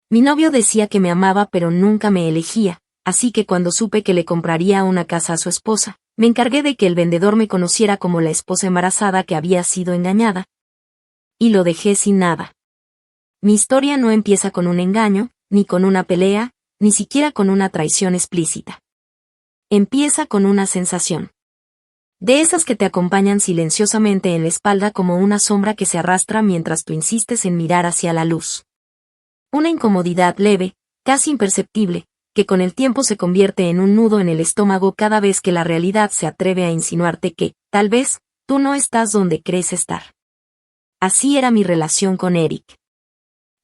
Mi novio decía que me amaba pero nunca me elegía, así que cuando supe que le compraría una casa a su esposa, me encargué de que el vendedor me conociera como la esposa embarazada que había sido engañada. Y lo dejé sin nada. Mi historia no empieza con un engaño, ni con una pelea, ni siquiera con una traición explícita. Empieza con una sensación. De esas que te acompañan silenciosamente en la espalda como una sombra que se arrastra mientras tú insistes en mirar hacia la luz. Una incomodidad leve, casi imperceptible, que con el tiempo se convierte en un nudo en el estómago cada vez que la realidad se atreve a insinuarte que, tal vez, tú no estás donde crees estar. Así era mi relación con Eric.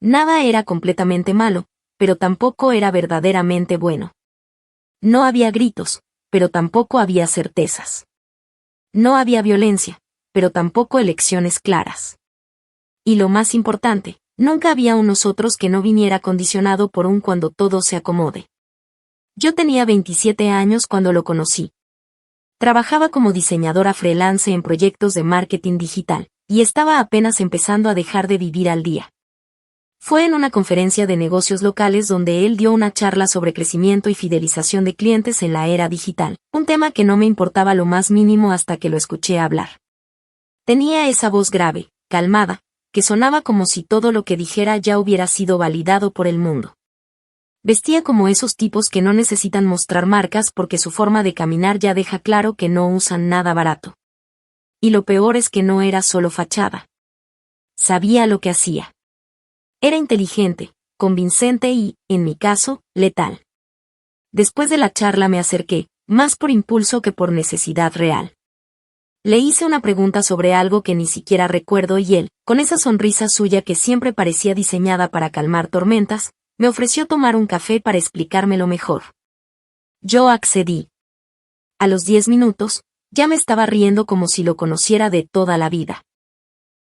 Nada era completamente malo, pero tampoco era verdaderamente bueno. No había gritos, pero tampoco había certezas. No había violencia, pero tampoco elecciones claras. Y lo más importante, nunca había un nosotros que no viniera condicionado por un cuando todo se acomode. Yo tenía 27 años cuando lo conocí. Trabajaba como diseñadora freelance en proyectos de marketing digital, y estaba apenas empezando a dejar de vivir al día. Fue en una conferencia de negocios locales donde él dio una charla sobre crecimiento y fidelización de clientes en la era digital, un tema que no me importaba lo más mínimo hasta que lo escuché hablar. Tenía esa voz grave, calmada, que sonaba como si todo lo que dijera ya hubiera sido validado por el mundo. Vestía como esos tipos que no necesitan mostrar marcas porque su forma de caminar ya deja claro que no usan nada barato. Y lo peor es que no era solo fachada. Sabía lo que hacía. Era inteligente, convincente y, en mi caso, letal. Después de la charla me acerqué, más por impulso que por necesidad real. Le hice una pregunta sobre algo que ni siquiera recuerdo y él, con esa sonrisa suya que siempre parecía diseñada para calmar tormentas, me ofreció tomar un café para explicármelo mejor. Yo accedí. A los 10 minutos, ya me estaba riendo como si lo conociera de toda la vida.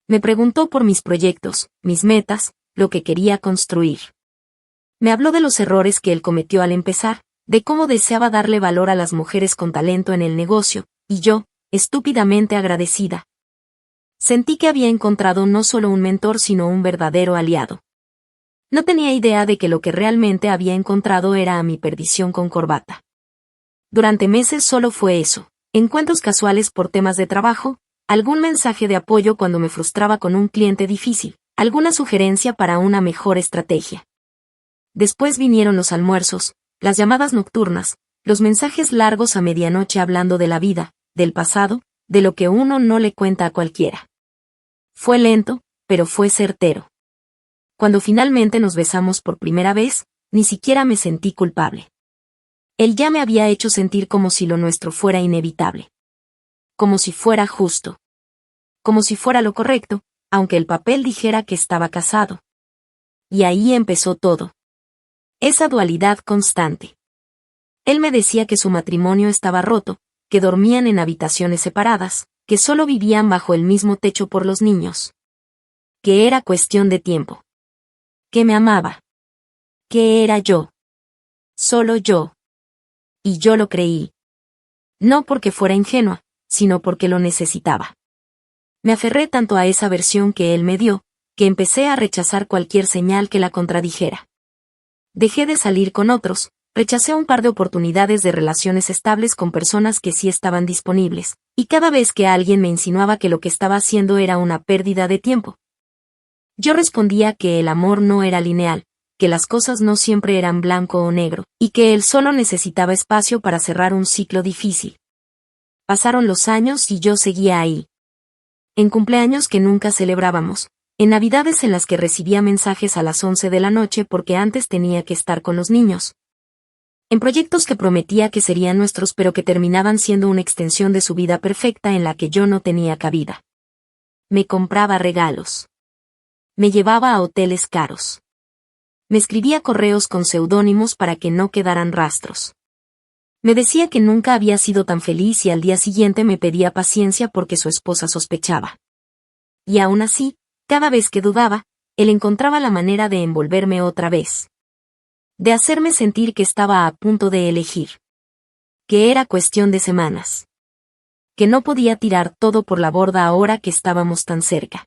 Me preguntó por mis proyectos, mis metas, lo que quería construir. Me habló de los errores que él cometió al empezar, de cómo deseaba darle valor a las mujeres con talento en el negocio, y yo, estúpidamente agradecida. Sentí que había encontrado no solo un mentor sino un verdadero aliado. No tenía idea de que lo que realmente había encontrado era a mi perdición con corbata. Durante meses solo fue eso, encuentros casuales por temas de trabajo, algún mensaje de apoyo cuando me frustraba con un cliente difícil, alguna sugerencia para una mejor estrategia. Después vinieron los almuerzos, las llamadas nocturnas, los mensajes largos a medianoche hablando de la vida, del pasado, de lo que uno no le cuenta a cualquiera. Fue lento, pero fue certero. Cuando finalmente nos besamos por primera vez, ni siquiera me sentí culpable. Él ya me había hecho sentir como si lo nuestro fuera inevitable. Como si fuera justo. Como si fuera lo correcto, aunque el papel dijera que estaba casado. Y ahí empezó todo. Esa dualidad constante. Él me decía que su matrimonio estaba roto, que dormían en habitaciones separadas, que solo vivían bajo el mismo techo por los niños. Que era cuestión de tiempo. Que me amaba. Que era yo. Solo yo. Y yo lo creí. No porque fuera ingenua, sino porque lo necesitaba. Me aferré tanto a esa versión que él me dio, que empecé a rechazar cualquier señal que la contradijera. Dejé de salir con otros, rechacé un par de oportunidades de relaciones estables con personas que sí estaban disponibles, y cada vez que alguien me insinuaba que lo que estaba haciendo era una pérdida de tiempo, yo respondía que el amor no era lineal, que las cosas no siempre eran blanco o negro, y que él solo necesitaba espacio para cerrar un ciclo difícil. Pasaron los años y yo seguía ahí. En cumpleaños que nunca celebrábamos, en navidades en las que recibía mensajes a las 11 de la noche porque antes tenía que estar con los niños. En proyectos que prometía que serían nuestros pero que terminaban siendo una extensión de su vida perfecta en la que yo no tenía cabida. Me compraba regalos. Me llevaba a hoteles caros. Me escribía correos con seudónimos para que no quedaran rastros. Me decía que nunca había sido tan feliz y al día siguiente me pedía paciencia porque su esposa sospechaba. Y aún así, cada vez que dudaba, él encontraba la manera de envolverme otra vez. De hacerme sentir que estaba a punto de elegir. Que era cuestión de semanas. Que no podía tirar todo por la borda ahora que estábamos tan cerca.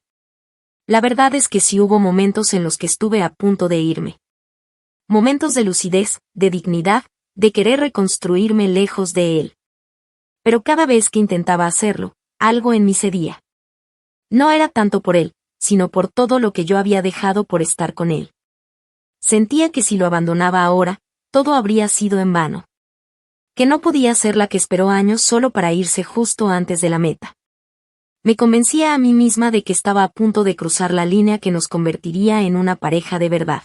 La verdad es que sí hubo momentos en los que estuve a punto de irme. Momentos de lucidez, de dignidad, de querer reconstruirme lejos de él. Pero cada vez que intentaba hacerlo, algo en mí cedía. No era tanto por él, sino por todo lo que yo había dejado por estar con él. Sentía que si lo abandonaba ahora, todo habría sido en vano. Que no podía ser la que esperó años solo para irse justo antes de la meta. Me convencía a mí misma de que estaba a punto de cruzar la línea que nos convertiría en una pareja de verdad.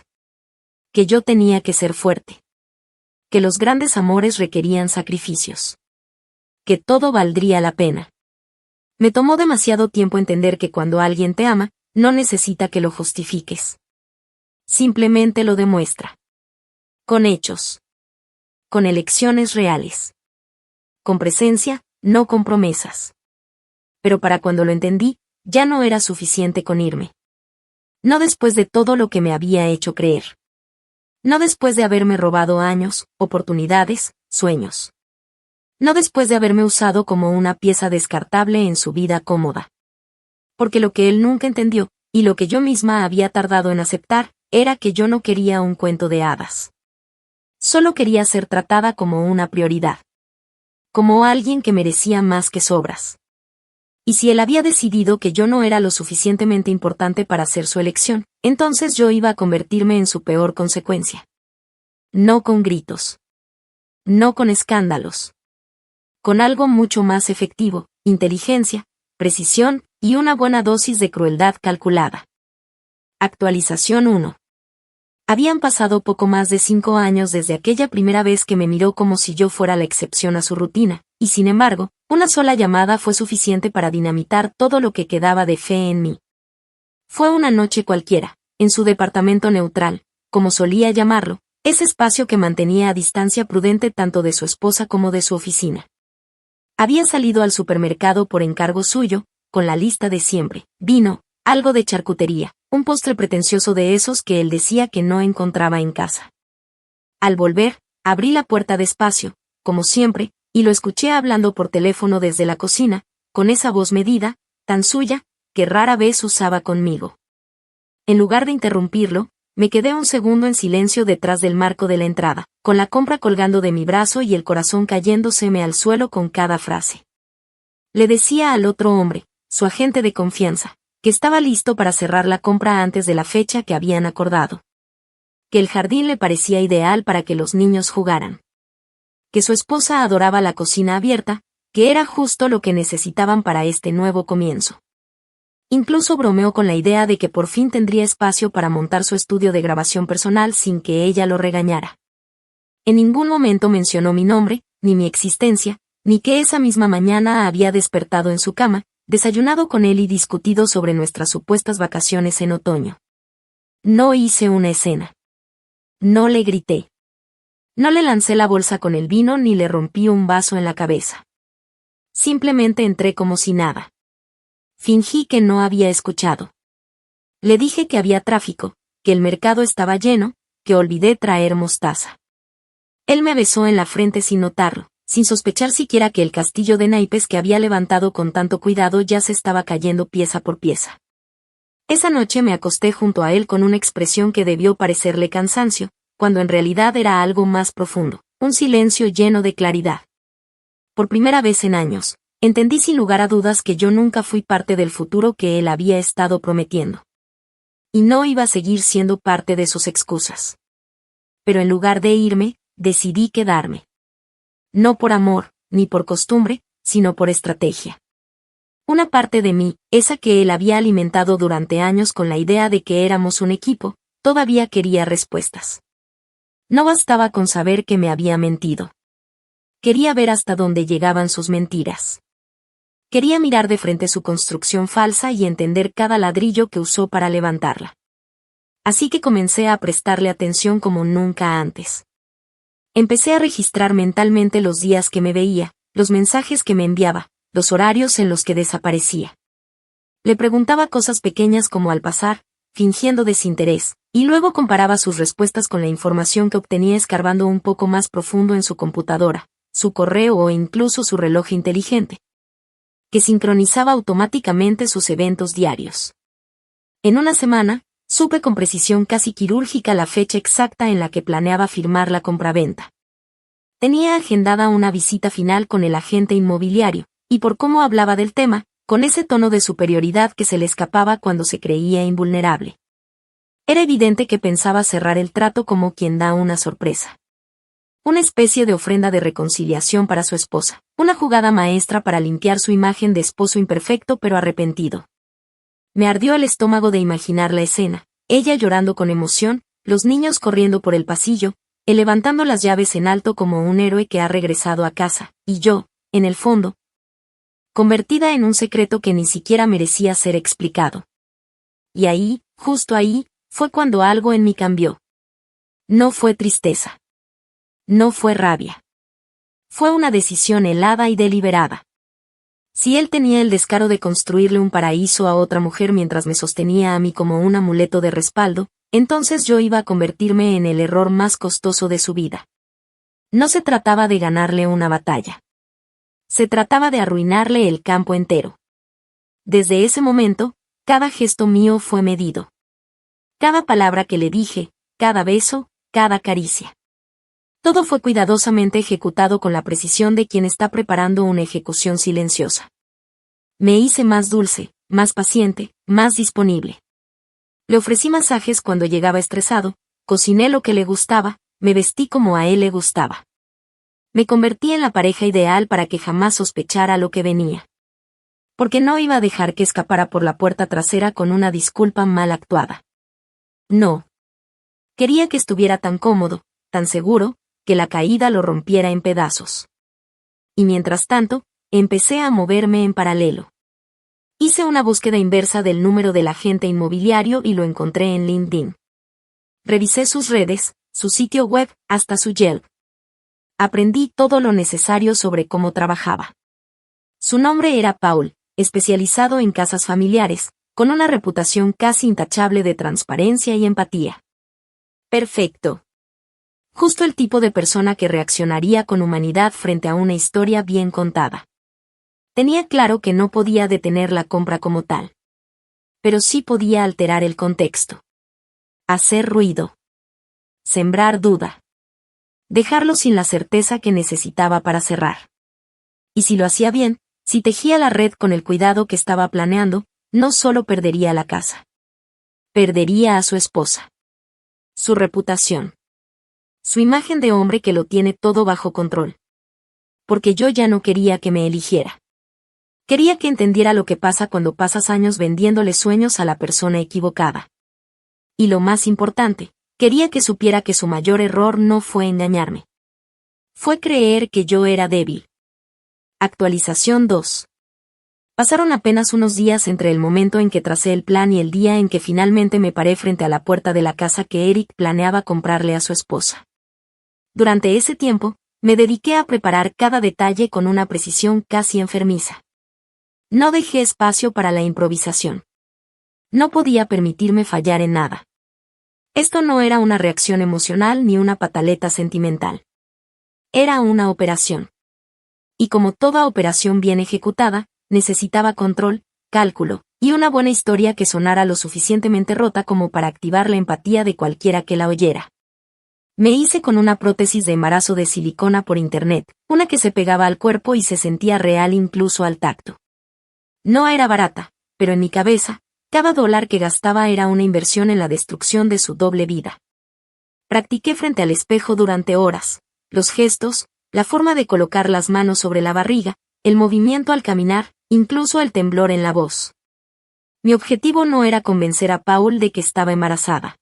Que yo tenía que ser fuerte. Que los grandes amores requerían sacrificios. Que todo valdría la pena. Me tomó demasiado tiempo entender que cuando alguien te ama, no necesita que lo justifiques. Simplemente lo demuestra. Con hechos. Con elecciones reales. Con presencia, no con promesas. Pero para cuando lo entendí, ya no era suficiente con irme. No después de todo lo que me había hecho creer. No después de haberme robado años, oportunidades, sueños. No después de haberme usado como una pieza descartable en su vida cómoda. Porque lo que él nunca entendió, y lo que yo misma había tardado en aceptar, era que yo no quería un cuento de hadas. Solo quería ser tratada como una prioridad. Como alguien que merecía más que sobras. Y si él había decidido que yo no era lo suficientemente importante para hacer su elección, entonces yo iba a convertirme en su peor consecuencia. No con gritos. No con escándalos. Con algo mucho más efectivo, inteligencia, precisión, y una buena dosis de crueldad calculada. Actualización 1. Habían pasado poco más de 5 años desde aquella primera vez que me miró como si yo fuera la excepción a su rutina, y sin embargo, una sola llamada fue suficiente para dinamitar todo lo que quedaba de fe en mí. Fue una noche cualquiera, en su departamento neutral, como solía llamarlo, ese espacio que mantenía a distancia prudente tanto de su esposa como de su oficina. Había salido al supermercado por encargo suyo, con la lista de siempre, vino, algo de charcutería, un postre pretencioso de esos que él decía que no encontraba en casa. Al volver, abrí la puerta despacio, como siempre, y lo escuché hablando por teléfono desde la cocina, con esa voz medida, tan suya, que rara vez usaba conmigo. En lugar de interrumpirlo, me quedé un segundo en silencio detrás del marco de la entrada, con la compra colgando de mi brazo y el corazón cayéndoseme al suelo con cada frase. Le decía al otro hombre, su agente de confianza, que estaba listo para cerrar la compra antes de la fecha que habían acordado. Que el jardín le parecía ideal para que los niños jugaran. Que su esposa adoraba la cocina abierta, que era justo lo que necesitaban para este nuevo comienzo. Incluso bromeó con la idea de que por fin tendría espacio para montar su estudio de grabación personal sin que ella lo regañara. En ningún momento mencionó mi nombre, ni mi existencia, ni que esa misma mañana había despertado en su cama, desayunado con él y discutido sobre nuestras supuestas vacaciones en otoño. No hice una escena. No le grité. No le lancé la bolsa con el vino ni le rompí un vaso en la cabeza. Simplemente entré como si nada. Fingí que no había escuchado. Le dije que había tráfico, que el mercado estaba lleno, que olvidé traer mostaza. Él me besó en la frente sin notarlo, sin sospechar siquiera que el castillo de naipes que había levantado con tanto cuidado ya se estaba cayendo pieza por pieza. Esa noche me acosté junto a él con una expresión que debió parecerle cansancio, cuando en realidad era algo más profundo, un silencio lleno de claridad. Por primera vez en años, entendí sin lugar a dudas que yo nunca fui parte del futuro que él había estado prometiendo. Y no iba a seguir siendo parte de sus excusas. Pero en lugar de irme, decidí quedarme. No por amor, ni por costumbre, sino por estrategia. Una parte de mí, esa que él había alimentado durante años con la idea de que éramos un equipo, todavía quería respuestas. No bastaba con saber que me había mentido. Quería ver hasta dónde llegaban sus mentiras. Quería mirar de frente su construcción falsa y entender cada ladrillo que usó para levantarla. Así que comencé a prestarle atención como nunca antes. Empecé a registrar mentalmente los días que me veía, los mensajes que me enviaba, los horarios en los que desaparecía. Le preguntaba cosas pequeñas como al pasar, fingiendo desinterés, y luego comparaba sus respuestas con la información que obtenía escarbando un poco más profundo en su computadora, su correo o incluso su reloj inteligente, que sincronizaba automáticamente sus eventos diarios. En una semana, Supe con precisión casi quirúrgica la fecha exacta en la que planeaba firmar la compraventa. Tenía agendada una visita final con el agente inmobiliario, y por cómo hablaba del tema, con ese tono de superioridad que se le escapaba cuando se creía invulnerable. Era evidente que pensaba cerrar el trato como quien da una sorpresa. Una especie de ofrenda de reconciliación para su esposa, una jugada maestra para limpiar su imagen de esposo imperfecto pero arrepentido. Me ardió el estómago de imaginar la escena, ella llorando con emoción, los niños corriendo por el pasillo, él levantando las llaves en alto como un héroe que ha regresado a casa, y yo, en el fondo, convertida en un secreto que ni siquiera merecía ser explicado. Y ahí, justo ahí, fue cuando algo en mí cambió. No fue tristeza. No fue rabia. Fue una decisión helada y deliberada. Si él tenía el descaro de construirle un paraíso a otra mujer mientras me sostenía a mí como un amuleto de respaldo, entonces yo iba a convertirme en el error más costoso de su vida. No se trataba de ganarle una batalla. Se trataba de arruinarle el campo entero. Desde ese momento, cada gesto mío fue medido. Cada palabra que le dije, cada beso, cada caricia. Todo fue cuidadosamente ejecutado con la precisión de quien está preparando una ejecución silenciosa. Me hice más dulce, más paciente, más disponible. Le ofrecí masajes cuando llegaba estresado, cociné lo que le gustaba, me vestí como a él le gustaba. Me convertí en la pareja ideal para que jamás sospechara lo que venía. Porque no iba a dejar que escapara por la puerta trasera con una disculpa mal actuada. No. Quería que estuviera tan cómodo, tan seguro, que la caída lo rompiera en pedazos. Y mientras tanto, empecé a moverme en paralelo. Hice una búsqueda inversa del número del agente inmobiliario y lo encontré en LinkedIn. Revisé sus redes, su sitio web, hasta su Yelp. Aprendí todo lo necesario sobre cómo trabajaba. Su nombre era Paul, especializado en casas familiares, con una reputación casi intachable de transparencia y empatía. Perfecto. Justo el tipo de persona que reaccionaría con humanidad frente a una historia bien contada. Tenía claro que no podía detener la compra como tal. Pero sí podía alterar el contexto. Hacer ruido. Sembrar duda. Dejarlo sin la certeza que necesitaba para cerrar. Y si lo hacía bien, si tejía la red con el cuidado que estaba planeando, no solo perdería la casa. Perdería a su esposa. Su reputación. Su imagen de hombre que lo tiene todo bajo control. Porque yo ya no quería que me eligiera. Quería que entendiera lo que pasa cuando pasas años vendiéndole sueños a la persona equivocada. Y lo más importante, quería que supiera que su mayor error no fue engañarme. Fue creer que yo era débil. Actualización 2. Pasaron apenas unos días entre el momento en que tracé el plan y el día en que finalmente me paré frente a la puerta de la casa que Eric planeaba comprarle a su esposa. Durante ese tiempo, me dediqué a preparar cada detalle con una precisión casi enfermiza. No dejé espacio para la improvisación. No podía permitirme fallar en nada. Esto no era una reacción emocional ni una pataleta sentimental. Era una operación. Y como toda operación bien ejecutada, necesitaba control, cálculo, y una buena historia que sonara lo suficientemente rota como para activar la empatía de cualquiera que la oyera. Me hice con una prótesis de embarazo de silicona por internet, una que se pegaba al cuerpo y se sentía real incluso al tacto. No era barata, pero en mi cabeza, cada dólar que gastaba era una inversión en la destrucción de su doble vida. Practiqué frente al espejo durante horas, los gestos, la forma de colocar las manos sobre la barriga, el movimiento al caminar, incluso el temblor en la voz. Mi objetivo no era convencer a Paul de que estaba embarazada.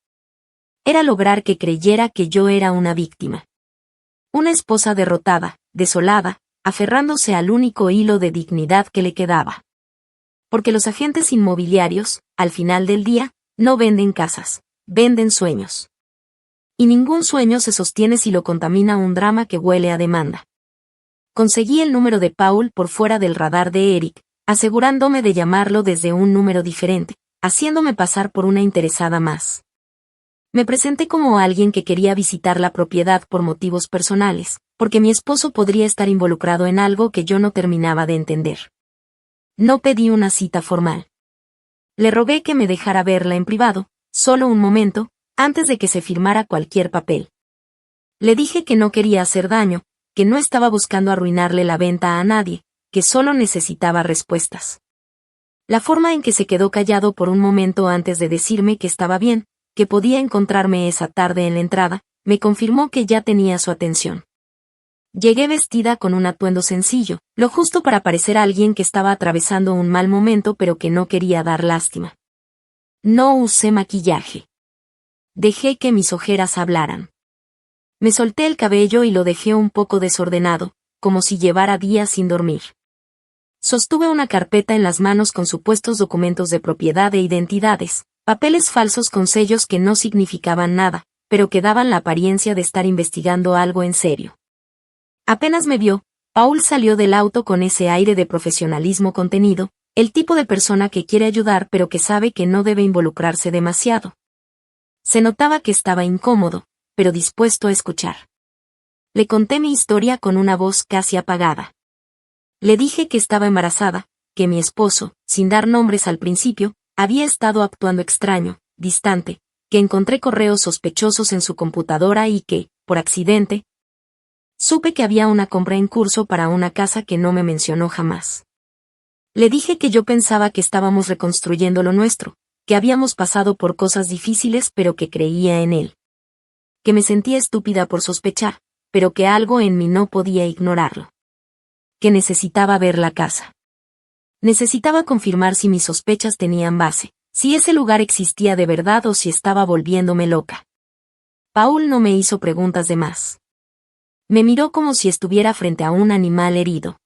Era lograr que creyera que yo era una víctima. Una esposa derrotada, desolada, aferrándose al único hilo de dignidad que le quedaba. Porque los agentes inmobiliarios, al final del día, no venden casas, venden sueños. Y ningún sueño se sostiene si lo contamina un drama que huele a demanda. Conseguí el número de Paul por fuera del radar de Eric, asegurándome de llamarlo desde un número diferente, haciéndome pasar por una interesada más. Me presenté como alguien que quería visitar la propiedad por motivos personales, porque mi esposo podría estar involucrado en algo que yo no terminaba de entender. No pedí una cita formal. Le rogué que me dejara verla en privado, solo un momento, antes de que se firmara cualquier papel. Le dije que no quería hacer daño, que no estaba buscando arruinarle la venta a nadie, que solo necesitaba respuestas. La forma en que se quedó callado por un momento antes de decirme que estaba bien, que podía encontrarme esa tarde en la entrada, me confirmó que ya tenía su atención. Llegué vestida con un atuendo sencillo, lo justo para parecer alguien que estaba atravesando un mal momento pero que no quería dar lástima. No usé maquillaje. Dejé que mis ojeras hablaran. Me solté el cabello y lo dejé un poco desordenado, como si llevara días sin dormir. Sostuve una carpeta en las manos con supuestos documentos de propiedad e identidades, papeles falsos con sellos que no significaban nada, pero que daban la apariencia de estar investigando algo en serio. Apenas me vio, Paul salió del auto con ese aire de profesionalismo contenido, el tipo de persona que quiere ayudar pero que sabe que no debe involucrarse demasiado. Se notaba que estaba incómodo, pero dispuesto a escuchar. Le conté mi historia con una voz casi apagada. Le dije que estaba embarazada, que mi esposo, sin dar nombres al principio, había estado actuando extraño, distante, que encontré correos sospechosos en su computadora y que, por accidente, supe que había una compra en curso para una casa que no me mencionó jamás. Le dije que yo pensaba que estábamos reconstruyendo lo nuestro, que habíamos pasado por cosas difíciles pero que creía en él. Que me sentía estúpida por sospechar, pero que algo en mí no podía ignorarlo. Que necesitaba ver la casa. Necesitaba confirmar si mis sospechas tenían base, si ese lugar existía de verdad o si estaba volviéndome loca. Paul no me hizo preguntas de más. Me miró como si estuviera frente a un animal herido.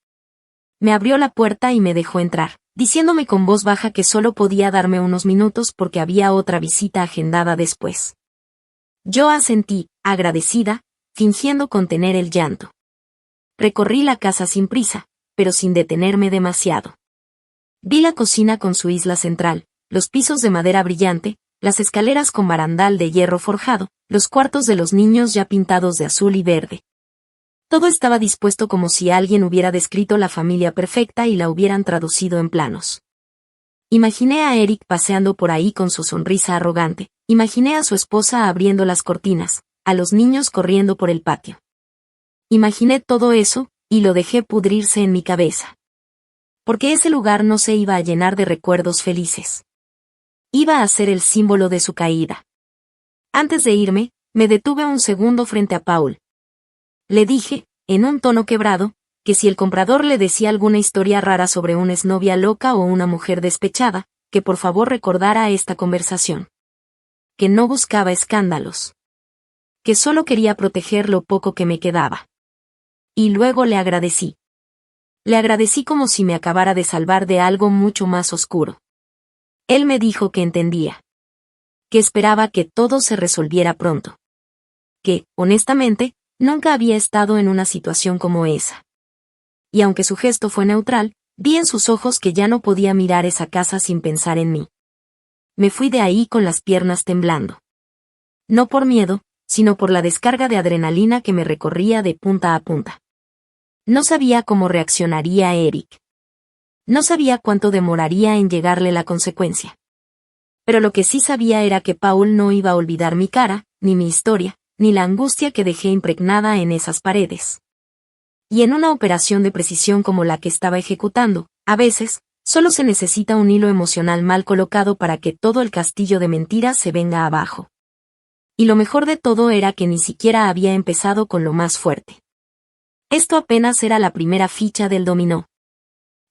Me abrió la puerta y me dejó entrar, diciéndome con voz baja que solo podía darme unos minutos porque había otra visita agendada después. Yo asentí, agradecida, fingiendo contener el llanto. Recorrí la casa sin prisa, pero sin detenerme demasiado. Vi la cocina con su isla central, los pisos de madera brillante, las escaleras con barandal de hierro forjado, los cuartos de los niños ya pintados de azul y verde. Todo estaba dispuesto como si alguien hubiera descrito la familia perfecta y la hubieran traducido en planos. Imaginé a Eric paseando por ahí con su sonrisa arrogante, imaginé a su esposa abriendo las cortinas, a los niños corriendo por el patio. Imaginé todo eso, y lo dejé pudrirse en mi cabeza. Porque ese lugar no se iba a llenar de recuerdos felices. Iba a ser el símbolo de su caída. Antes de irme, me detuve un segundo frente a Paul. Le dije, en un tono quebrado, que si el comprador le decía alguna historia rara sobre una exnovia loca o una mujer despechada, que por favor recordara esta conversación. Que no buscaba escándalos. Que solo quería proteger lo poco que me quedaba. Y luego le agradecí. Le agradecí como si me acabara de salvar de algo mucho más oscuro. Él me dijo que entendía. Que esperaba que todo se resolviera pronto. Que, honestamente, nunca había estado en una situación como esa. Y aunque su gesto fue neutral, vi en sus ojos que ya no podía mirar esa casa sin pensar en mí. Me fui de ahí con las piernas temblando. No por miedo, sino por la descarga de adrenalina que me recorría de punta a punta. No sabía cómo reaccionaría Eric. No sabía cuánto demoraría en llegarle la consecuencia. Pero lo que sí sabía era que Paul no iba a olvidar mi cara, ni mi historia, ni la angustia que dejé impregnada en esas paredes. Y en una operación de precisión como la que estaba ejecutando, a veces, solo se necesita un hilo emocional mal colocado para que todo el castillo de mentiras se venga abajo. Y lo mejor de todo era que ni siquiera había empezado con lo más fuerte. Esto apenas era la primera ficha del dominó.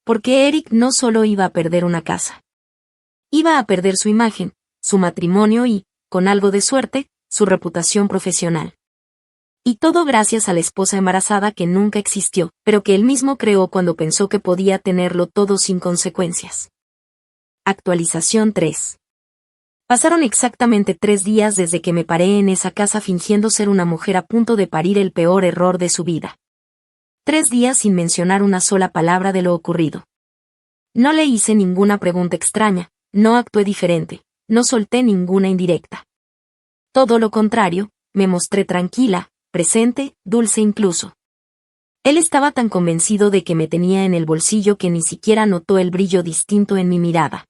Porque Eric no solo iba a perder una casa. Iba a perder su imagen, su matrimonio y, con algo de suerte, su reputación profesional. Y todo gracias a la esposa embarazada que nunca existió, pero que él mismo creó cuando pensó que podía tenerlo todo sin consecuencias. Actualización 3. Pasaron exactamente 3 días desde que me paré en esa casa fingiendo ser una mujer a punto de parir el peor error de su vida. 3 días sin mencionar una sola palabra de lo ocurrido. No le hice ninguna pregunta extraña, no actué diferente, no solté ninguna indirecta. Todo lo contrario, me mostré tranquila, presente, dulce incluso. Él estaba tan convencido de que me tenía en el bolsillo que ni siquiera notó el brillo distinto en mi mirada.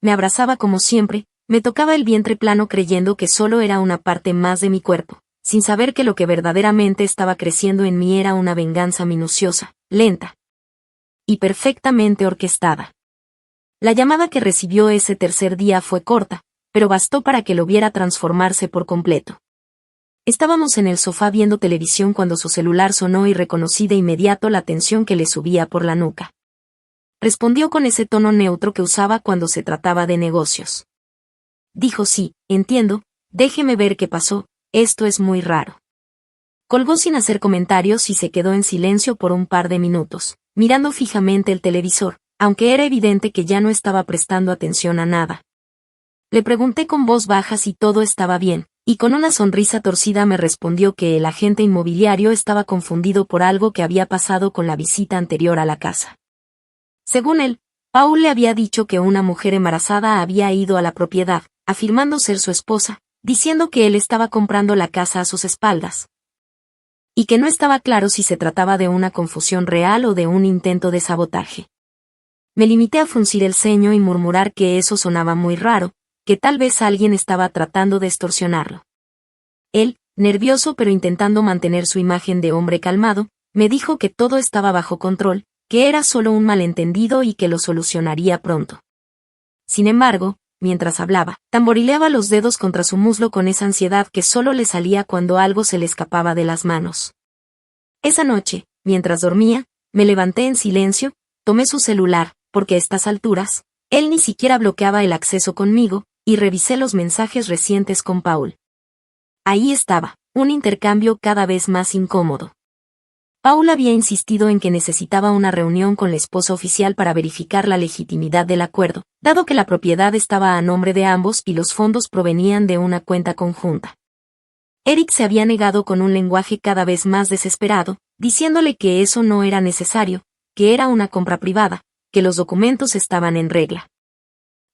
Me abrazaba como siempre, Me tocaba el vientre plano creyendo que solo era una parte más de mi cuerpo, sin saber que lo que verdaderamente estaba creciendo en mí era una venganza minuciosa, lenta y perfectamente orquestada. La llamada que recibió ese tercer día fue corta, pero bastó para que lo viera transformarse por completo. Estábamos en el sofá viendo televisión cuando su celular sonó y reconocí de inmediato la tensión que le subía por la nuca. Respondió con ese tono neutro que usaba cuando se trataba de negocios. Dijo: sí, entiendo, déjeme ver qué pasó, esto es muy raro. Colgó sin hacer comentarios y se quedó en silencio por un par de minutos, mirando fijamente el televisor, aunque era evidente que ya no estaba prestando atención a nada. Le pregunté con voz baja si todo estaba bien, y con una sonrisa torcida me respondió que el agente inmobiliario estaba confundido por algo que había pasado con la visita anterior a la casa. Según él, Paul le había dicho que una mujer embarazada había ido a la propiedad, afirmando ser su esposa, diciendo que él estaba comprando la casa a sus espaldas, y que no estaba claro si se trataba de una confusión real o de un intento de sabotaje. Me limité a fruncir el ceño y murmurar que eso sonaba muy raro, que tal vez alguien estaba tratando de extorsionarlo. Él, nervioso pero intentando mantener su imagen de hombre calmado, me dijo que todo estaba bajo control, que era solo un malentendido y que lo solucionaría pronto. Sin embargo, mientras hablaba, tamborileaba los dedos contra su muslo con esa ansiedad que solo le salía cuando algo se le escapaba de las manos. Esa noche, mientras dormía, me levanté en silencio, tomé su celular, porque a estas alturas, él ni siquiera bloqueaba el acceso conmigo, y revisé los mensajes recientes con Paul. Ahí estaba, un intercambio cada vez más incómodo. Paul había insistido en que necesitaba una reunión con la esposa oficial para verificar la legitimidad del acuerdo, dado que la propiedad estaba a nombre de ambos y los fondos provenían de una cuenta conjunta. Eric se había negado con un lenguaje cada vez más desesperado, diciéndole que eso no era necesario, que era una compra privada, que los documentos estaban en regla.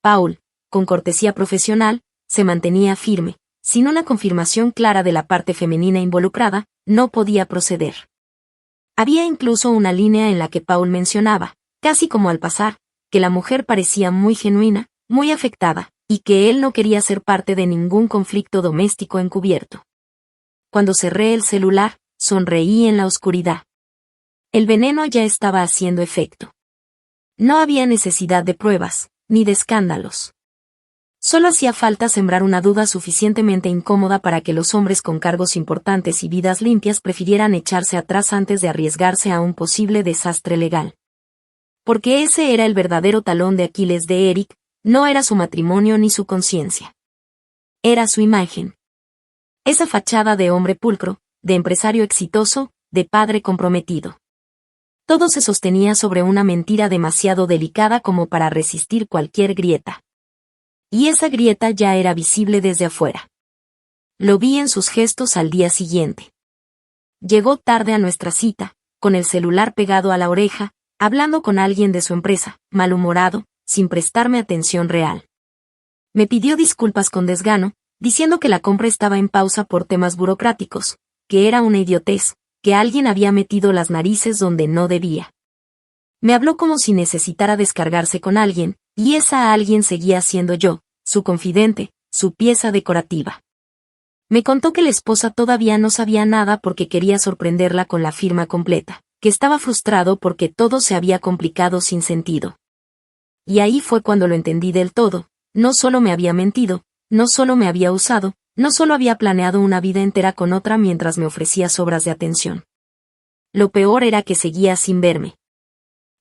Paul, con cortesía profesional, se mantenía firme. Sin una confirmación clara de la parte femenina involucrada, no podía proceder. Había incluso una línea en la que Paul mencionaba, casi como al pasar, que la mujer parecía muy genuina, muy afectada, y que él no quería ser parte de ningún conflicto doméstico encubierto. Cuando cerré el celular, sonreí en la oscuridad. El veneno ya estaba haciendo efecto. No había necesidad de pruebas, ni de escándalos. Solo hacía falta sembrar una duda suficientemente incómoda para que los hombres con cargos importantes y vidas limpias prefirieran echarse atrás antes de arriesgarse a un posible desastre legal. Porque ese era el verdadero talón de Aquiles de Eric, no era su matrimonio ni su conciencia. Era su imagen. Esa fachada de hombre pulcro, de empresario exitoso, de padre comprometido. Todo se sostenía sobre una mentira demasiado delicada como para resistir cualquier grieta. Y esa grieta ya era visible desde afuera. Lo vi en sus gestos al día siguiente. Llegó tarde a nuestra cita, con el celular pegado a la oreja, hablando con alguien de su empresa, malhumorado, sin prestarme atención real. Me pidió disculpas con desgano, diciendo que la compra estaba en pausa por temas burocráticos, que era una idiotez, que alguien había metido las narices donde no debía. Me habló como si necesitara descargarse con alguien, y esa alguien seguía siendo yo, su confidente, su pieza decorativa. Me contó que la esposa todavía no sabía nada porque quería sorprenderla con la firma completa, que estaba frustrado porque todo se había complicado sin sentido. Y ahí fue cuando lo entendí del todo, no solo me había mentido, no solo me había usado, no solo había planeado una vida entera con otra mientras me ofrecía sobras de atención. Lo peor era que seguía sin verme.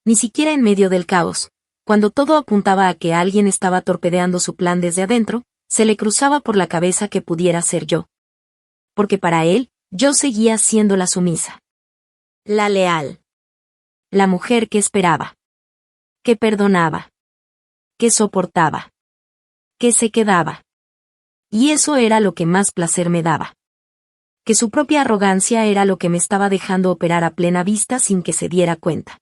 Ni siquiera en medio del caos, cuando todo apuntaba a que alguien estaba torpedeando su plan desde adentro, se le cruzaba por la cabeza que pudiera ser yo. Porque para él, yo seguía siendo la sumisa. La leal. La mujer que esperaba. Que perdonaba. Que soportaba. Que se quedaba. Y eso era lo que más placer me daba. Que su propia arrogancia era lo que me estaba dejando operar a plena vista sin que se diera cuenta.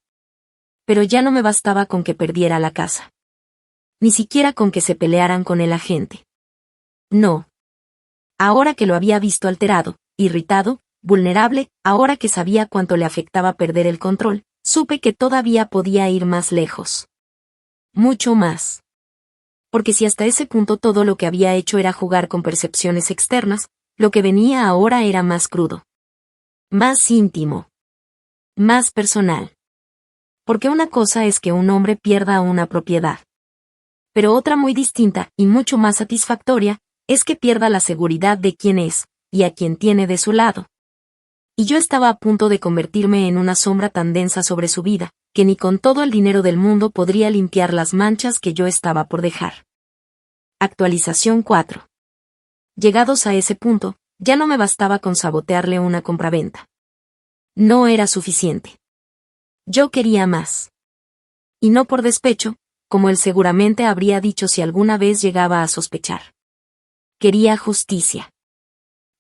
Pero ya no me bastaba con que perdiera la casa. Ni siquiera con que se pelearan con el agente. No. Ahora que lo había visto alterado, irritado, vulnerable, ahora que sabía cuánto le afectaba perder el control, supe que todavía podía ir más lejos. Mucho más. Porque si hasta ese punto todo lo que había hecho era jugar con percepciones externas, lo que venía ahora era más crudo. Más íntimo. Más personal. Porque una cosa es que un hombre pierda una propiedad. Pero otra muy distinta, y mucho más satisfactoria, es que pierda la seguridad de quién es, y a quien tiene de su lado. Y yo estaba a punto de convertirme en una sombra tan densa sobre su vida, que ni con todo el dinero del mundo podría limpiar las manchas que yo estaba por dejar. Actualización 4. Llegados a ese punto, ya no me bastaba con sabotearle una compraventa. No era suficiente. Yo quería más. Y no por despecho, como él seguramente habría dicho si alguna vez llegaba a sospechar. Quería justicia.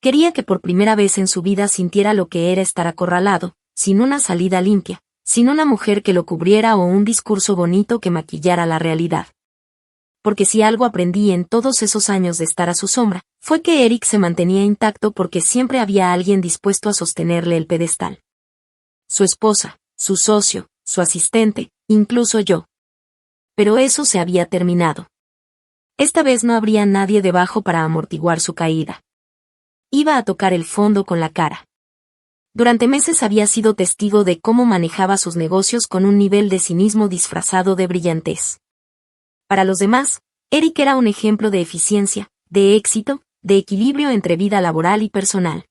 Quería que por primera vez en su vida sintiera lo que era estar acorralado, sin una salida limpia, sin una mujer que lo cubriera o un discurso bonito que maquillara la realidad. Porque si algo aprendí en todos esos años de estar a su sombra, fue que Eric se mantenía intacto porque siempre había alguien dispuesto a sostenerle el pedestal. Su esposa, su socio, su asistente, incluso yo. Pero eso se había terminado. Esta vez no habría nadie debajo para amortiguar su caída. Iba a tocar el fondo con la cara. Durante meses había sido testigo de cómo manejaba sus negocios con un nivel de cinismo disfrazado de brillantez. Para los demás, Eric era un ejemplo de eficiencia, de éxito, de equilibrio entre vida laboral y personal.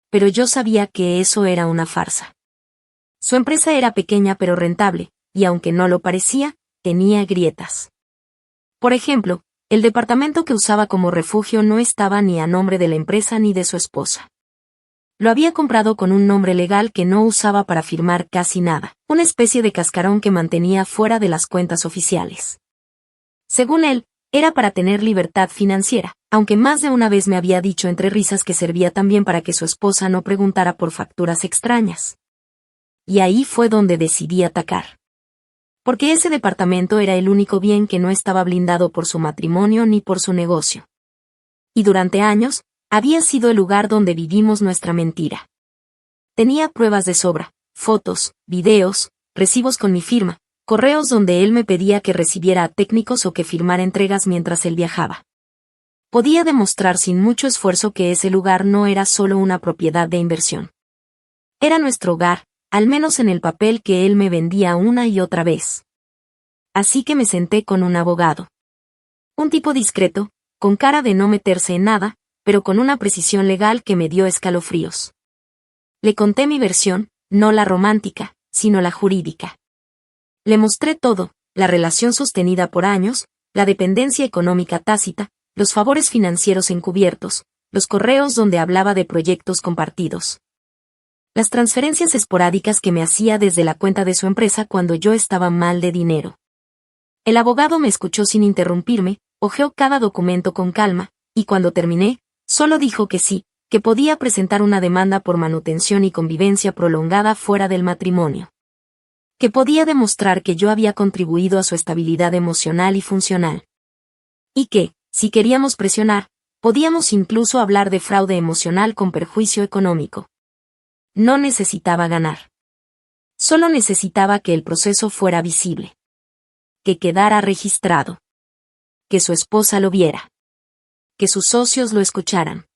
Pero yo sabía que eso era una farsa. Su empresa era pequeña pero rentable, y aunque no lo parecía, tenía grietas. Por ejemplo, el departamento que usaba como refugio no estaba ni a nombre de la empresa ni de su esposa. Lo había comprado con un nombre legal que no usaba para firmar casi nada, una especie de cascarón que mantenía fuera de las cuentas oficiales. Según él, era para tener libertad financiera, aunque más de una vez me había dicho entre risas que servía también para que su esposa no preguntara por facturas extrañas. Y ahí fue donde decidí atacar. Porque ese departamento era el único bien que no estaba blindado por su matrimonio ni por su negocio. Y durante años, había sido el lugar donde vivimos nuestra mentira. Tenía pruebas de sobra, fotos, videos, recibos con mi firma, correos donde él me pedía que recibiera a técnicos o que firmara entregas mientras él viajaba. Podía demostrar sin mucho esfuerzo que ese lugar no era solo una propiedad de inversión. Era nuestro hogar, al menos en el papel que él me vendía una y otra vez. Así que me senté con un abogado. Un tipo discreto, con cara de no meterse en nada, pero con una precisión legal que me dio escalofríos. Le conté mi versión, no la romántica, sino la jurídica. Le mostré todo, la relación sostenida por años, la dependencia económica tácita, los favores financieros encubiertos, los correos donde hablaba de proyectos compartidos. Las transferencias esporádicas que me hacía desde la cuenta de su empresa cuando yo estaba mal de dinero. El abogado me escuchó sin interrumpirme, hojeó cada documento con calma, y cuando terminé, solo dijo que sí, que podía presentar una demanda por manutención y convivencia prolongada fuera del matrimonio. Que podía demostrar que yo había contribuido a su estabilidad emocional y funcional. Y que, si queríamos presionar, podíamos incluso hablar de fraude emocional con perjuicio económico. No necesitaba ganar. Solo necesitaba que el proceso fuera visible. Que quedara registrado. Que su esposa lo viera. Que sus socios lo escucharan.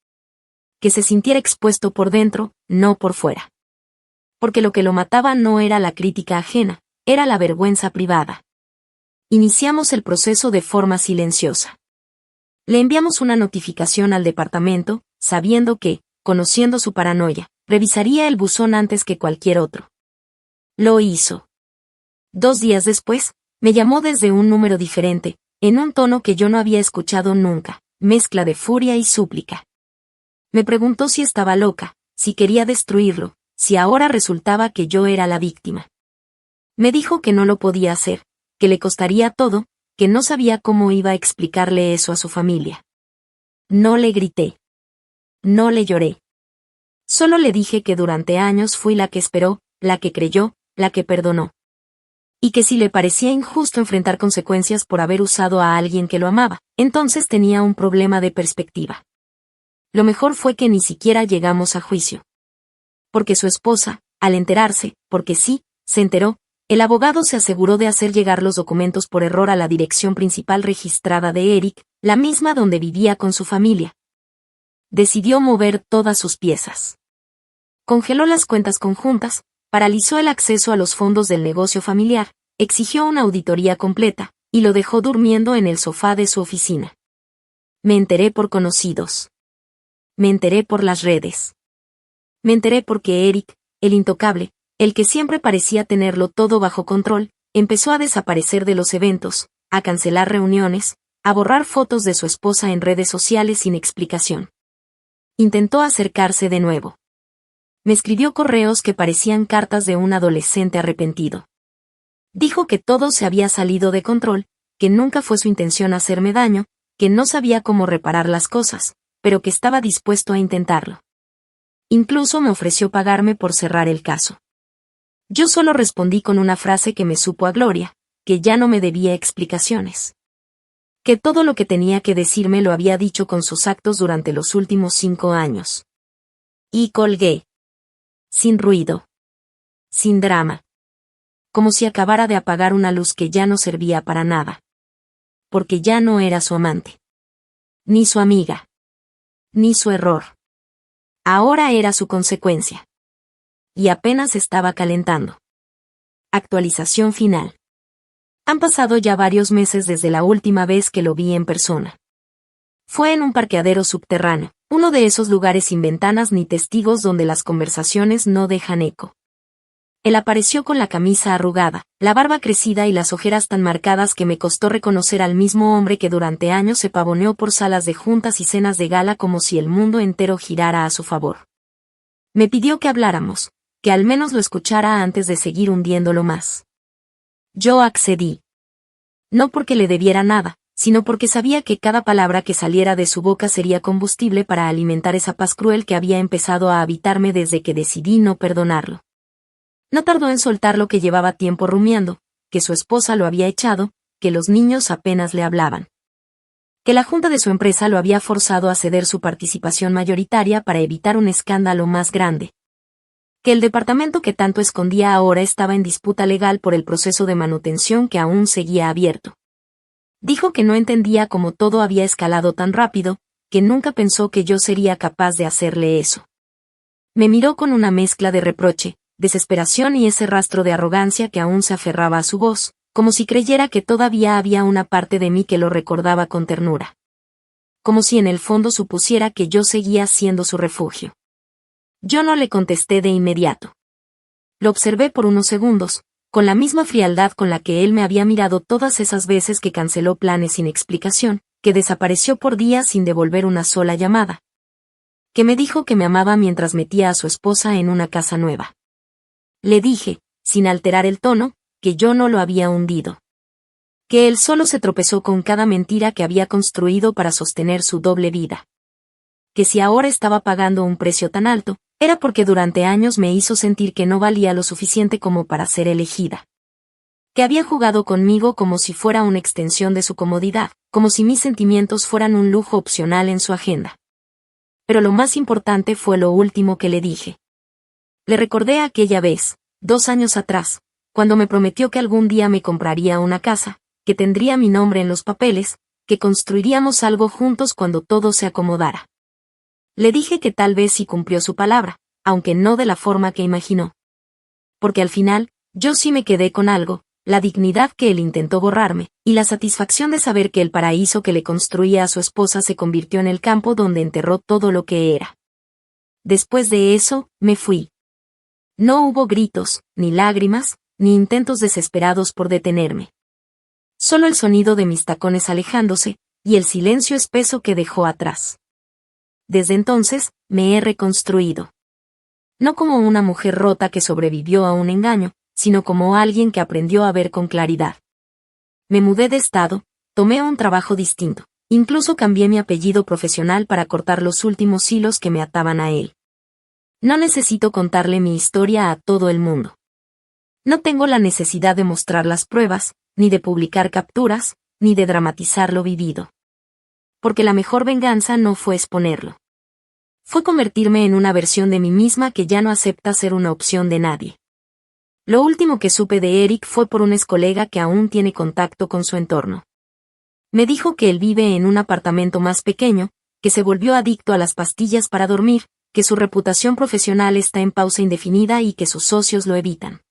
Que se sintiera expuesto por dentro, no por fuera. Porque lo que lo mataba no era la crítica ajena, era la vergüenza privada. Iniciamos el proceso de forma silenciosa. Le enviamos una notificación al departamento, sabiendo que, conociendo su paranoia, revisaría el buzón antes que cualquier otro. Lo hizo. 2 días después, me llamó desde un número diferente, en un tono que yo no había escuchado nunca, mezcla de furia y súplica. Me preguntó si estaba loca, si quería destruirlo, si ahora resultaba que yo era la víctima. Me dijo que no lo podía hacer, que le costaría todo, que no sabía cómo iba a explicarle eso a su familia. No le grité. No le lloré. Solo le dije que durante años fui la que esperó, la que creyó, la que perdonó. Y que si le parecía injusto enfrentar consecuencias por haber usado a alguien que lo amaba, entonces tenía un problema de perspectiva. Lo mejor fue que ni siquiera llegamos a juicio. Porque su esposa, al enterarse, porque sí, se enteró, El abogado se aseguró de hacer llegar los documentos por error a la dirección principal registrada de Eric, la misma donde vivía con su familia. Decidió mover todas sus piezas. Congeló las cuentas conjuntas, paralizó el acceso a los fondos del negocio familiar, exigió una auditoría completa, y lo dejó durmiendo en el sofá de su oficina. Me enteré por conocidos. Me enteré por las redes. Me enteré porque Eric, el intocable, el que siempre parecía tenerlo todo bajo control, empezó a desaparecer de los eventos, a cancelar reuniones, a borrar fotos de su esposa en redes sociales sin explicación. Intentó acercarse de nuevo. Me escribió correos que parecían cartas de un adolescente arrepentido. Dijo que todo se había salido de control, que nunca fue su intención hacerme daño, que no sabía cómo reparar las cosas, pero que estaba dispuesto a intentarlo. Incluso me ofreció pagarme por cerrar el caso. Yo solo respondí con una frase que me supo a gloria, que ya no me debía explicaciones. Que todo lo que tenía que decirme lo había dicho con sus actos durante los últimos 5 años. Y colgué. Sin ruido. Sin drama. Como si acabara de apagar una luz que ya no servía para nada. Porque ya no era su amante. Ni su amiga. Ni su error. Ahora era su consecuencia. Y apenas estaba calentando. Actualización final. Han pasado ya varios meses desde la última vez que lo vi en persona. Fue en un parqueadero subterráneo, uno de esos lugares sin ventanas ni testigos donde las conversaciones no dejan eco. Él apareció con la camisa arrugada, la barba crecida y las ojeras tan marcadas que me costó reconocer al mismo hombre que durante años se pavoneó por salas de juntas y cenas de gala como si el mundo entero girara a su favor. Me pidió que habláramos, que al menos lo escuchara antes de seguir hundiéndolo más. Yo accedí. No porque le debiera nada, sino porque sabía que cada palabra que saliera de su boca sería combustible para alimentar esa paz cruel que había empezado a habitarme desde que decidí no perdonarlo. No tardó en soltar lo que llevaba tiempo rumiando, que su esposa lo había echado, que los niños apenas le hablaban. Que la junta de su empresa lo había forzado a ceder su participación mayoritaria para evitar un escándalo más grande. Que el departamento que tanto escondía ahora estaba en disputa legal por el proceso de manutención que aún seguía abierto. Dijo que no entendía cómo todo había escalado tan rápido, que nunca pensó que yo sería capaz de hacerle eso. Me miró con una mezcla de reproche, desesperación y ese rastro de arrogancia que aún se aferraba a su voz, como si creyera que todavía había una parte de mí que lo recordaba con ternura. Como si en el fondo supusiera que yo seguía siendo su refugio. Yo no le contesté de inmediato. Lo observé por unos segundos, con la misma frialdad con la que él me había mirado todas esas veces que canceló planes sin explicación, que desapareció por días sin devolver una sola llamada. Que me dijo que me amaba mientras metía a su esposa en una casa nueva. Le dije, sin alterar el tono, que yo no lo había hundido. Que él solo se tropezó con cada mentira que había construido para sostener su doble vida. Que si ahora estaba pagando un precio tan alto, era porque durante años me hizo sentir que no valía lo suficiente como para ser elegida. Que había jugado conmigo como si fuera una extensión de su comodidad, como si mis sentimientos fueran un lujo opcional en su agenda. Pero lo más importante fue lo último que le dije. Le recordé aquella vez, 2 años atrás, cuando me prometió que algún día me compraría una casa, que tendría mi nombre en los papeles, que construiríamos algo juntos cuando todo se acomodara. Le dije que tal vez sí cumplió su palabra, aunque no de la forma que imaginó. Porque al final, yo sí me quedé con algo, la dignidad que él intentó borrarme, y la satisfacción de saber que el paraíso que le construía a su esposa se convirtió en el campo donde enterró todo lo que era. Después de eso, me fui. No hubo gritos, ni lágrimas, ni intentos desesperados por detenerme. Solo el sonido de mis tacones alejándose, y el silencio espeso que dejó atrás. Desde entonces, me he reconstruido. No como una mujer rota que sobrevivió a un engaño, sino como alguien que aprendió a ver con claridad. Me mudé de estado, tomé un trabajo distinto, incluso cambié mi apellido profesional para cortar los últimos hilos que me ataban a él. No necesito contarle mi historia a todo el mundo. No tengo la necesidad de mostrar las pruebas, ni de publicar capturas, ni de dramatizar lo vivido. Porque la mejor venganza no fue exponerlo. Fue convertirme en una versión de mí misma que ya no acepta ser una opción de nadie. Lo último que supe de Eric fue por un excolega que aún tiene contacto con su entorno. Me dijo que él vive en un apartamento más pequeño, que se volvió adicto a las pastillas para dormir, que su reputación profesional está en pausa indefinida y que sus socios lo evitan.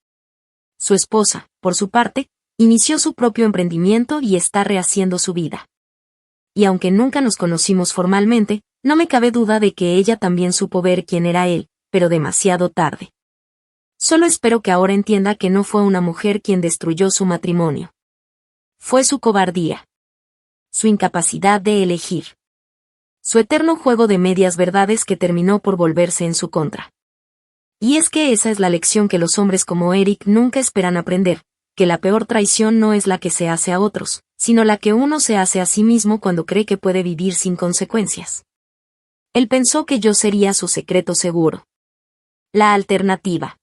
Su esposa, por su parte, inició su propio emprendimiento y está rehaciendo su vida. Y aunque nunca nos conocimos formalmente, no me cabe duda de que ella también supo ver quién era él, pero demasiado tarde. Solo espero que ahora entienda que no fue una mujer quien destruyó su matrimonio. Fue su cobardía. Su incapacidad de elegir. Su eterno juego de medias verdades que terminó por volverse en su contra. Y es que esa es la lección que los hombres como Eric nunca esperan aprender, que la peor traición no es la que se hace a otros, sino la que uno se hace a sí mismo cuando cree que puede vivir sin consecuencias. Él pensó que yo sería su secreto seguro. La alternativa.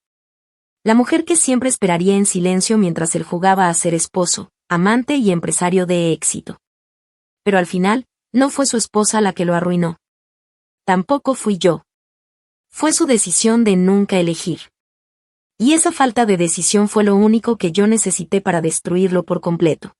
La mujer que siempre esperaría en silencio mientras él jugaba a ser esposo, amante y empresario de éxito. Pero al final, no fue su esposa la que lo arruinó. Tampoco fui yo. Fue su decisión de nunca elegir. Y esa falta de decisión fue lo único que yo necesité para destruirlo por completo.